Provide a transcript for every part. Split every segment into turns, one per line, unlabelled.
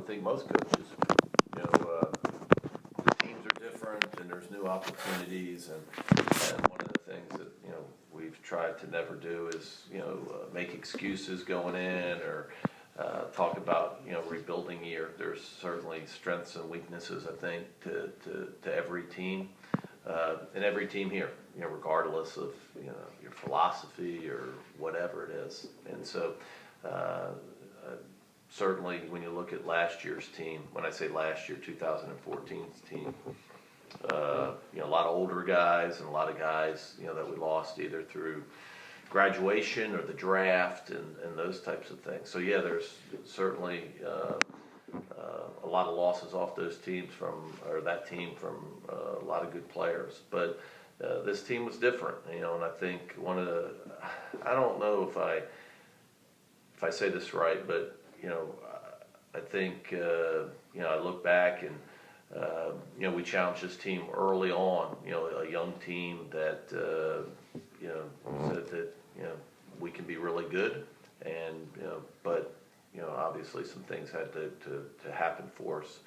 would think most coaches, the teams are different and there's new opportunities, and one of the things that, we've tried to never do is, make excuses going in or talk about, rebuilding year. There's certainly strengths and weaknesses, I think, to every team, and every team here, regardless of, your philosophy or whatever it is. And so, certainly when you look at last year's team, when I say last year, 2014's team, a lot of older guys and a lot of guys, that we lost either through graduation or the draft and those types of things. So yeah, there's certainly a lot of losses off those teams or that team from a lot of good players. But this team was different, and I think I don't know if I say this right, but I think I look back and we challenged this team early on, a young team that said that we can be really good, and but obviously some things had to happen for us,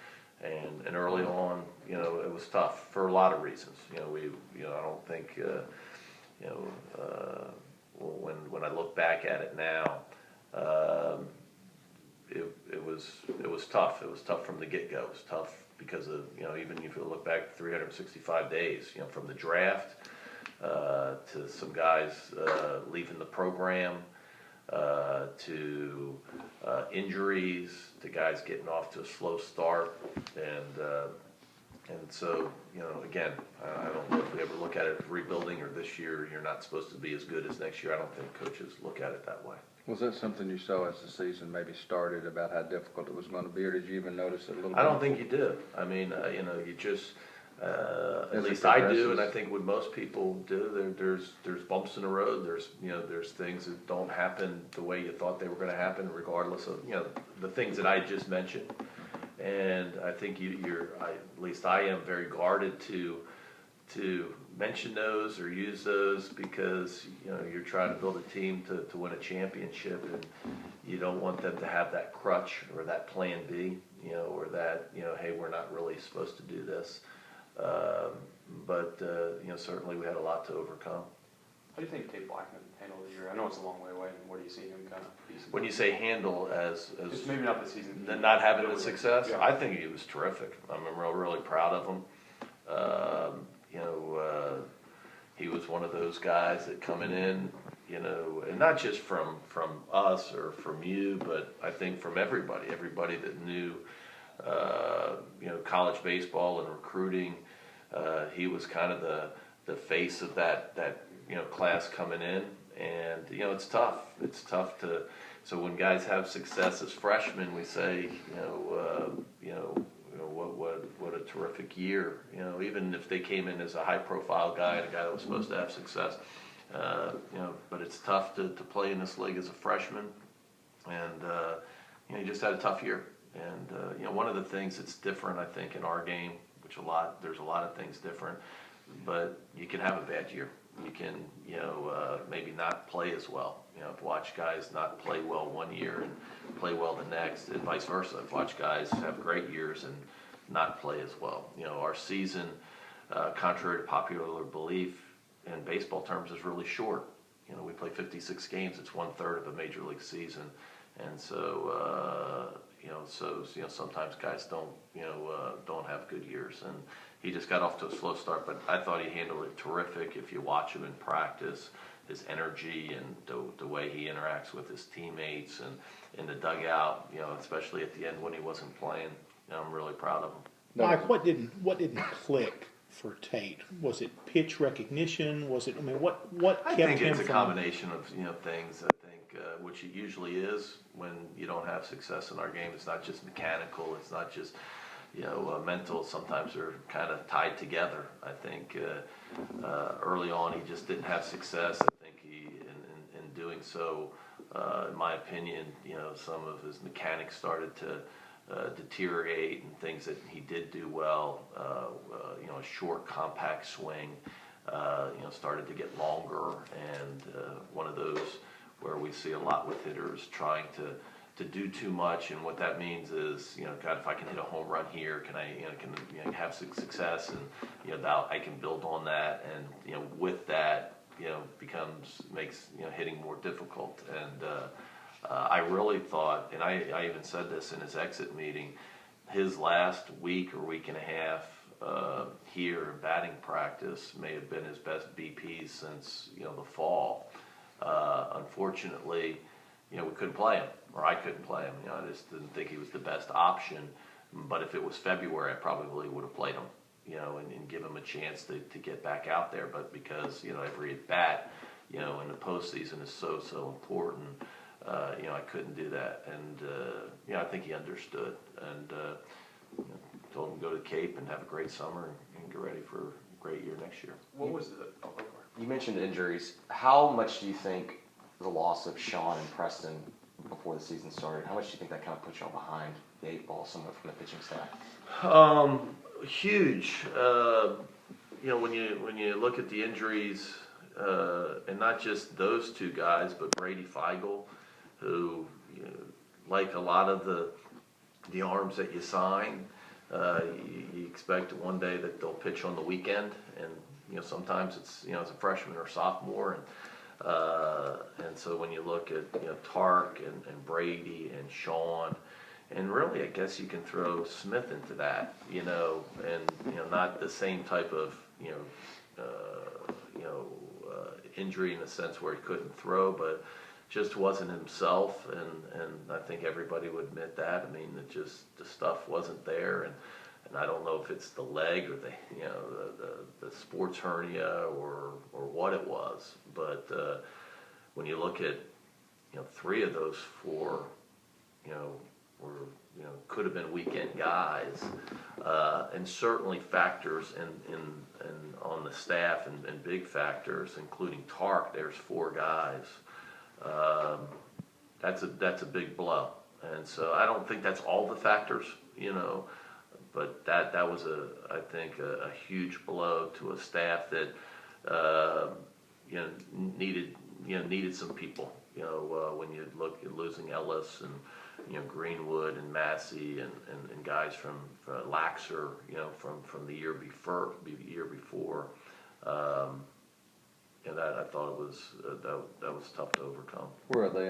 and early on, it was tough for a lot of reasons. I don't think when I look back at it now, it was tough. It was tough from the get-go. It was tough because of, even if you look back 365 days, from the draft to some guys leaving the program, to injuries, to guys getting off to a slow start, and so, again, I don't know if we ever look at it as rebuilding or this year you're not supposed to be as good as next year. I don't think coaches look at it that way.
Was that something you saw as the season maybe started about how difficult it was going to be, or did you even notice it a little bit?
I don't think you did. I mean, you just, at least I do, and I think what most people do, there's bumps in the road. There's things that don't happen the way you thought they were going to happen, regardless of, the things that I just mentioned. And I think at least I am very guarded to mention those or use those because, you're trying to build a team to win a championship, and you don't want them to have that crutch or that plan B, or that, hey, we're not really supposed to do this. But certainly we had a lot to overcome.
How do you think Tate Blackman handled the year? I know it's a long way away, and what do you see him kind of?
When you say handle as
just maybe not the season,
not having the success,
yeah.
I think he was terrific. I'm really proud of him. He was one of those guys that coming in, and not just from us or from you, but I think from everybody that knew, college baseball and recruiting. He was kind of the face of that class coming in, and it's tough. It's tough to. So when guys have success as freshmen, we say, what a terrific year. Even if they came in as a high-profile guy and a guy that was supposed to have success, but it's tough to play in this league as a freshman, and he just had a tough year. And one of the things that's different, I think, in our game, there's a lot of things different, but you can have a bad year. You can, maybe not play as well. I've watched guys not play well one year and play well the next, and vice versa. I've watched guys have great years and not play as well. Our season, contrary to popular belief in baseball terms, is really short. We play 56 games. It's 1/3 of a major league season, and so sometimes guys don't have good years, and he just got off to a slow start. But I thought he handled it terrific. If you watch him in practice, his energy and the way he interacts with his teammates and in the dugout, especially at the end when he wasn't playing, I'm really proud of him.
Mike, what didn't click for Tate? Was it pitch recognition? Was it? I mean, what
I
kept
think
him
it's a
from
combination of things. I think which it usually is when you don't have success in our game. It's not just mechanical. It's not just mental. Sometimes they're kind of tied together. I think early on he just didn't have success. I think he in doing so, in my opinion, some of his mechanics started to deteriorate, and things that he did do well, a short, compact swing, started to get longer, and one of those where we see a lot with hitters trying to do too much, and what that means is, God, if I can hit a home run here, can I, have some success, and that I can build on that, and with that, makes hitting more difficult, and I really thought, and I even said this in his exit meeting, his last week or week and a half here in batting practice may have been his best BP since the fall. Unfortunately, we couldn't play him, or I couldn't play him. I just didn't think he was the best option. But if it was February, I probably would have played him, and give him a chance to get back out there. But because every at bat, in the postseason is so important, I couldn't do that. And I think he understood, and told him to go to Cape and have a great summer and get ready for a great year next year.
What was the? Oh, go for it.
You mentioned injuries. How much do you think the loss of Sean and Preston before the season started, how much do you think that kind of put y'all behind the 8 ball somewhat from the pitching staff?
Huge. When you look at the injuries, and not just those two guys, but Brady Feigl, who, like a lot of the arms that you sign, you expect one day that they'll pitch on the weekend, and sometimes it's as a freshman or sophomore, and so when you look at Tark and Brady and Sean, and really I guess you can throw Smith into that, and not the same type of injury in the sense where he couldn't throw, but just wasn't himself, and I think everybody would admit that. I mean, the stuff wasn't there, and I don't know if it's the leg or the sports hernia or what it was, but when you look at 3 of those 4, were could have been weekend guys, and certainly factors in on the staff and big factors, including Tark. There's 4 guys. That's a big blow, and so I don't think that's all the factors, but that was I think a huge blow to a staff that needed some people. When you look at losing Ellis and Greenwood and Massey and guys from Laxer, from the year before. That I thought it was that was tough to overcome.
Where are they